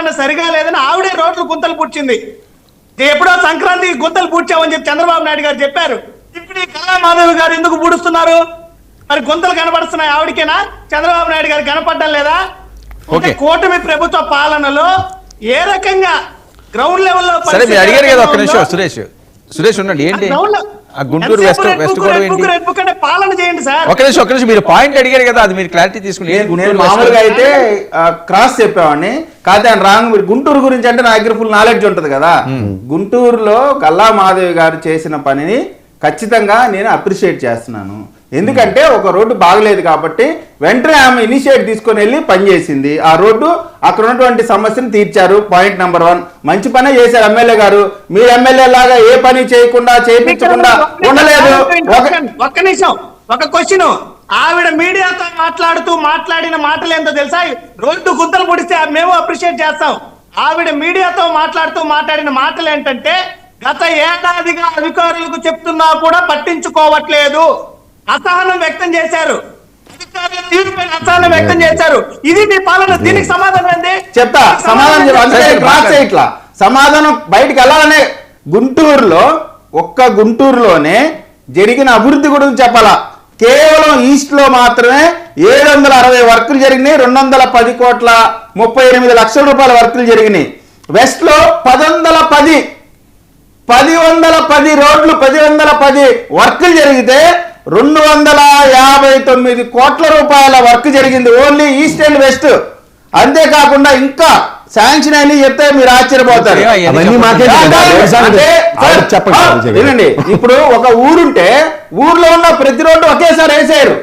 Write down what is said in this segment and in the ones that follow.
పాలన సరిగా లేదని ఆవిడే రోడ్లు గుంతలు పూడ్చింది. ఎప్పుడో సంక్రాంతికి గుంతలు పూడ్చామని చెప్పి చంద్రబాబు నాయుడు గారు చెప్పారు. ఇప్పుడు ఈ కళామాధవి గారు ఎందుకు పూడుస్తున్నారు? మరి గుంతలు కనబడుతున్నాయి ఆవిడకేనా, చంద్రబాబు నాయుడు గారు కనపడటం లేదా? కూటమి ప్రభుత్వ పాలనలో ఏ రకంగా గ్రౌండ్ లెవెల్లో అడిగారు కదా. ఒక్క నిమిషం సురేష్ ఉండండి. ఏంటి గుంటూరు వెస్ట్ పాలన చేయండి సార్. ఒక నిమిషం మీరు పాయింట్ అడిగారు కదా, అది మీరు క్లారిటీ తీసుకుని. మామూలుగా అయితే క్రాస్ చెప్పామని కాదు అని రాంగ్. మీరు గుంటూరు గురించి అంటే నా దగ్గర ఫుల్ నాలెడ్జ్ ఉంటది కదా. గుంటూరులో కల్లా మాధవి గారు చేసిన పనిని ఖచ్చితంగా నేను అప్రిషియేట్ చేస్తున్నాను. ఎందుకంటే ఒక రోడ్డు బాగలేదు కాబట్టి వెంటనే ఆమె ఇనిషియేట్ తీసుకొని వెళ్ళి పనిచేసింది. ఆ రోడ్డు అక్కడ ఉన్నటువంటి సమస్యను తీర్చారు. పాయింట్ నెంబర్ 1 మంచి పనే చేశారు ఎమ్మెల్యే గారు. మీరు ఎమ్మెల్యే లాగా ఏ పని చేయకుండా చేయించకుండా ఉండలేదు. ఒక్క నిమిషం, ఒక క్వశ్చన్. ఆవిడ మీడియాతో మాట్లాడిన మాటలు ఏంటో తెలుసా? రోడ్డు గుంతలు పొడిస్తే మేము అప్రిషియేట్ చేస్తాం. ఆవిడ మీడియాతో మాట్లాడిన మాటలు ఏంటంటే, గత ఏడాదిగా అధికారులకు చెప్తున్నా కూడా పట్టించుకోవట్లేదు, అసహనం వ్యక్తం చేశారు. అధికారుల తీరుపై అసహనం వ్యక్తం చేశారు. ఇది మీ పాలన. దీనికి సమాధానం ఏంటి? చెప్తా సమాధానం బయటికి వెళ్ళాలనే. గుంటూరులోనే జరిగిన అభివృద్ధి గురించి చెప్పాలా. కేవలం ఈస్ట్ లో మాత్రమే 760 వర్కులు జరిగినాయి. 210 కోట్ల 38 లక్షల రూపాయల వర్కులు జరిగినాయి. వెస్ట్ లో 110 రోడ్లు 110 వర్కులు జరిగితే 259 కోట్ల రూపాయల వర్క్ జరిగింది ఓన్లీ ఈస్ట్ అండ్ వెస్ట్. అంతేకాకుండా ఇంకా శాంక్షన్ అని చెప్తే మీరు ఆశ్చర్యపోతారు. వినండి, ఇప్పుడు ఒక ఊరుంటే ఊర్లో ఉన్న ప్రతి రోడ్డు ఒకేసారి వేసారు.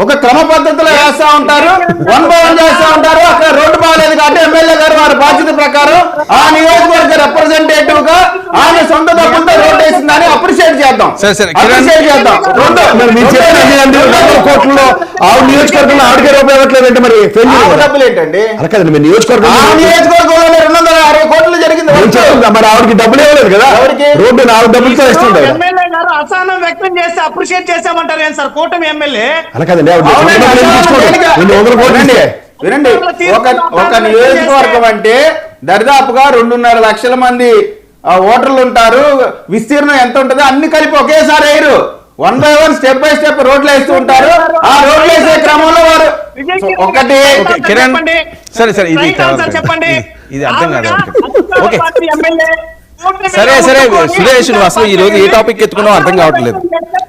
ఒక క్రమ పద్ధతిలో వేస్తా ఉంటారు, 1 by 1 చేస్తా ఉంటారు. అక్కడ రోడ్డు బాగాలేదు కాబట్టి ఎమ్మెల్యే గారు వారి బాధ్యత ప్రకారం ఆ నియోజకవర్గ రిప్రజెంటేటివ్ గా ఆమె సొంత డబ్బులతో రోడ్డు వేసిందని అప్రిషియేట్ చేద్దాం. కోట్లలో ఆవిడ నియోజకవర్గంలో ఆవిడకే రూపాయలు ఇవ్వట్లేదంటే మరి డబ్బులు ఏంటండి? నియోజకవర్గంలో 260 కోట్లు జరిగింది. మరి ఆవిడకి డబ్బులు ఇవ్వలేదు కదా, రోడ్డు 4 డబ్బులతో ఇస్తుంది. ఎమ్మెల్యే గారు అసహనం వ్యక్తం చేసి అప్రిషియేట్ చేశామంటారు ఏం సార్ కూటమి ఎమ్మెల్యే? వినండి, ఒక నియోజకవర్గం అంటే దరిదాపుగా 2.5 లక్షల మంది ఓటర్లు ఉంటారు. విస్తీర్ణం ఎంత ఉంటుందో అన్ని కలిపి ఒకేసారి వేయరు. 1 by 1 స్టెప్ బై స్టెప్ రోడ్లు వేస్తూ ఉంటారు. ఆ రోడ్లు వేసే క్రమంలో వారు ఒకటి చెప్పండి. ఇది అర్థం కాదు. సరే సురేష్, నువ్వు అసలు ఈ రోజు ఏ టాపిక్ ఎత్తుకున్నావు అర్థం కావట్లేదు.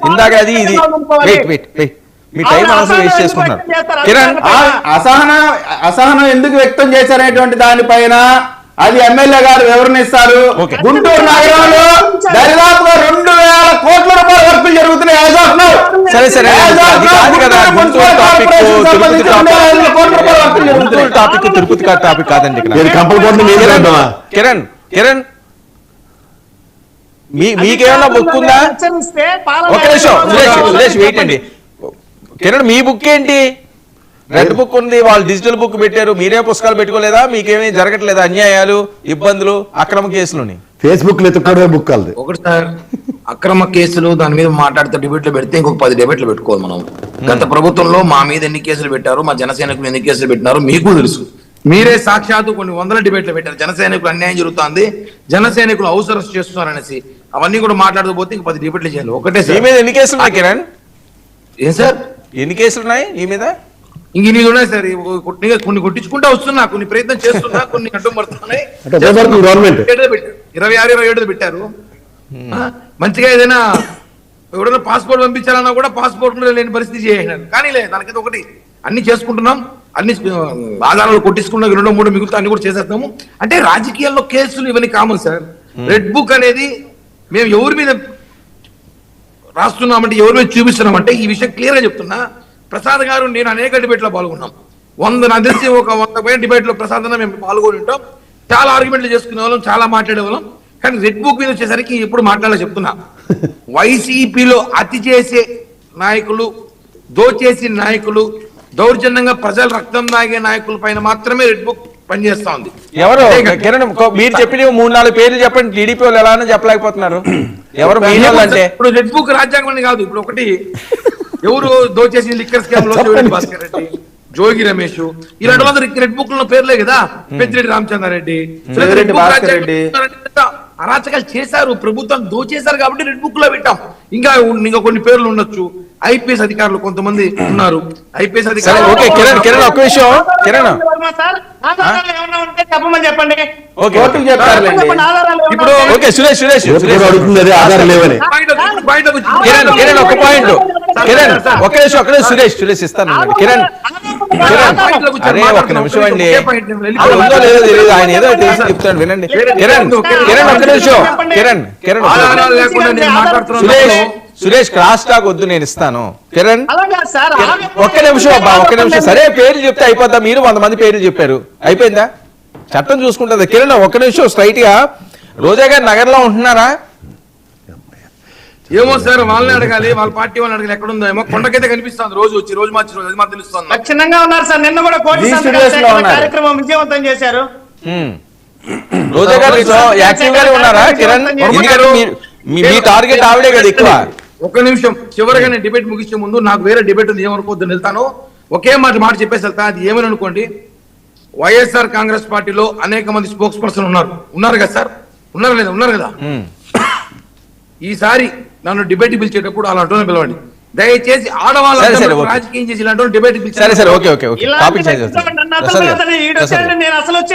ఇందాక అది ఇది మీ టైం అవసరం వేస్ట్ చేసుకుంటున్నారు. కిరణ్, అసహనం ఎందుకు వ్యక్తం చేశారనేటువంటి దానిపైన అది ఎమ్మెల్యే గారు వివరణ ఇస్తారు. గుంటూరు నగరంలో దరిదాపుగా 2000 కోట్ల రూపాయల వర్కులు జరుగుతున్నాయి. తిరుపతి టాపిక్ కాదండి. కిరణ్ మీకేమన్నా బుక్ ఉందా? ఒక నిమిషం సురేష్ వెయిట్ అండి. కిరణ్, మీ బుక్ ఏంటి? రెడ్ బుక్ ఉంది, వాళ్ళు డిజిటల్ బుక్ పెట్టారు, మీరే పుస్తకాలు పెట్టుకోలేదా? మీకేమీ జరగట్లేదా అన్యాయాలు, ఇబ్బందులు, అక్రమ కేసులని? ఫేస్బుక్ బుక్ ఒకటి సార్, అక్రమ కేసులు దాని మీద మాట్లాడితే డిబేట్లు పెడితే ఇంకొక 10 డిబేట్లు పెట్టుకోవాలి మనం. గత ప్రభుత్వంలో మా మీద ఎన్ని కేసులు పెట్టారు, మా జనసైనికులు ఎన్ని కేసులు పెట్టినారు మీకు తెలుసు. మీరే సాక్షాత్తు కొన్ని 100 డిబేట్లు పెట్టారు. జనసైనికులు అన్యాయం జరుగుతుంది, జనసైనికులు హౌస్ అరెస్ట్ చేస్తున్నారు అనేసి. అవన్నీ కూడా మాట్లాడుతూ పోతే ఇంక 10 డిబేట్లు చేయాలి. ఒకటే సార్, ఎన్ని కేసులు ఉన్నాయి కిరణ్? ఏం సార్ ఎన్ని కేసులు ఉన్నాయి ఈ మీద? ఇంక ఇన్ని ఉన్నాయి సార్. కొన్ని కొట్టించుకుంటా వస్తున్నా, కొన్ని ప్రయత్నం చేస్తున్నా, కొన్ని అడ్డం పడుతున్నాయి. 26-27 పెట్టారు. మంచిగా ఏదైనా ఎవడైనా పాస్పోర్ట్ పంపించాలన్నా కూడా పాస్పోర్ట్ లేని పరిస్థితి చేసినారు. కానీ లేదు, దానికైతే ఒకటి అన్ని చేసుకుంటున్నాం, అన్ని ఆధారాలు కొట్టించుకున్నా 2-3 మిగులుతా అన్ని కూడా చేసేస్తాము. అంటే రాజకీయాల్లో కేసులు ఇవన్నీ కామన్ సార్. రెడ్ బుక్ అనేది మేము ఎవరి మీద రాస్తున్నామంటే, ఎవరి మీద చూపిస్తున్నామంటే ఈ విషయం క్లియర్ గా చెప్తున్నా. ప్రసాద్ గారు నేను అనేక డిబేట్ లో పాల్గొన్నాం. 100 నాకు తెలిసి ఒక 100 డిబేట్ లో ప్రసాద్ మేము పాల్గొని ఉంటాం. చాలా ఆర్గ్యుమెంట్లు చేసుకునే వాళ్ళం, చాలా మాట్లాడే వాళ్ళం. కానీ రెడ్ బుక్ మీద వచ్చేసరికి ఎప్పుడు మాట్లాడాలో చెప్తున్నా. వైసీపీలో అతి చేసే నాయకులు, దోచేసి నాయకులు, దౌర్జన్యంగా ప్రజల రక్తం తాగే నాయకుల పైన మాత్రమే రెడ్ బుక్ పనిచేస్తా ఉంది. ఎవరు కిరణ్, మీరు చెప్పిన 3-4 పేర్లు చెప్పండి. టీడీపీ వాళ్ళు ఎలా చెప్పలేకపోతున్నారు? ఎవరు అంటే ఇప్పుడు రెడ్ బుక్ రాజ్యాంగం కాదు. ఇప్పుడు ఒకటి ఎవరు దోచేసి లిక్కర్ స్కామ్ లో భాస్కర్ రెడ్డి, జోగి రమేష్ ఇలాంటి వాళ్ళందరూ రెడ్ బుక్ లో పేర్లే కదా, పెద్దిరెడ్డి రామచంద్రారెడ్డి, పెద్దిరెడ్డి భాస్కర్ రెడ్డి. అరాచకాలు చేశారు, ప్రభుత్వం దోచేశారు కాబట్టి రెడ్ బుక్ లో పెట్టాం. ఇంకా కొన్ని పేర్లు ఉండొచ్చు. ఐపీఎస్ అధికారులు కొంతమంది ఉన్నారు. ఐపీఎస్ సరే అధికారులు ఓకే కిరణ్ ఒక్క విషయం కిరణ్ సార్ ఆధారాలు ఏమన్నా ఉంటే చెప్పమని చెప్పండి. ఓకే కోర్టుకు చెప్తారులేండి. చెప్పండి, ఆధారాలు ఏమన్నా ఇప్పుడు ఉంటే. ఓకే సురేష్ ఎప్పుడు అడుగుతుంది అదే ఆధారం లేవని. కిరణ్ ఒక పాయింట్ కిరణ్ ఒక్క నిమిషం సురేష్ ఇస్తాను కిరణ్ అరే ఒక్క నిమిషం అండి అది ఉందో లేదో తెలియదు ఆయన ఏదో తెలిసి చెప్తాను వినండి కిరణ్ ఒక్క నిమిషం కిరణ్ ఆధారాలు లేకుండా నేను మాట్లాడుతున్నాను. సురేష్ క్రాస్ టాక్ వద్దు నేను ఇస్తాను కిరణ్ అలాగా సార్ ఒక్క నిమిషం అబ్బా ఒక్క నిమిషం సరే పేర్లు చెప్తే అయిపోద్దా మీరు 100 మంది పేర్లు చెప్పారు అయిపోయిందా చట్టం చూసుకుంటుంది కిరణ్ ఒక్క నిమిషం స్ట్రైట్ గా రోజా గారు నగర్లో ఉంటున్నారా ఏమో సార్ వాళ్ళని అడగాలి, వాళ్ళ పార్టీ వాళ్ళని అడగాలి. ఎక్కడ ఉందో ఏమో కొండకైతే కనిపిస్తుంది రోజు వచ్చి రోజు మార్చి రోజు, అది మాకు తెలుస్తుంది. లక్షణంగా ఉన్నారు సార్. నిన్న కూడా కోటి ఈ సంతకాల స్టూడియోస్ లో సేకరణ ఉన్నారు. కార్యక్రమం విజయవంతం చేశారు. రోజా గారు యాక్టివ్ గానే ఉన్నారా కిరణ్ ఎందుకంటే మీ టార్గెట్ ఆవిడే కదా ఎక్కువ ఒక్క నిమిషం చివరిగా నేను డిబేట్ ముగించే ముందు నాకు వేరే డిబేట్ ఉంది, ఏమనుకోవద్దని వెళ్తాను. ఒకే మాట చెప్పేసి వెళ్తా. అది ఏమని అనుకోండి, వైఎస్ఆర్ కాంగ్రెస్ పార్టీలో అనేక మంది స్పోక్స్ పర్సన్ ఉన్నారు కదా సార్, ఉన్నారు కదా. ఈసారి నన్ను డిబేట్ పిలిచేటప్పుడు అలాంటి పిలవండి దయచేసి. ఆడవాళ్ళు రాజకీయం చేసి ఇలాంటి డిబేట్ సరే ఓకే ఇలాంటి టాపిక్ వ్యక్తులు నన్ను అసలు నేను అసలు వచ్చి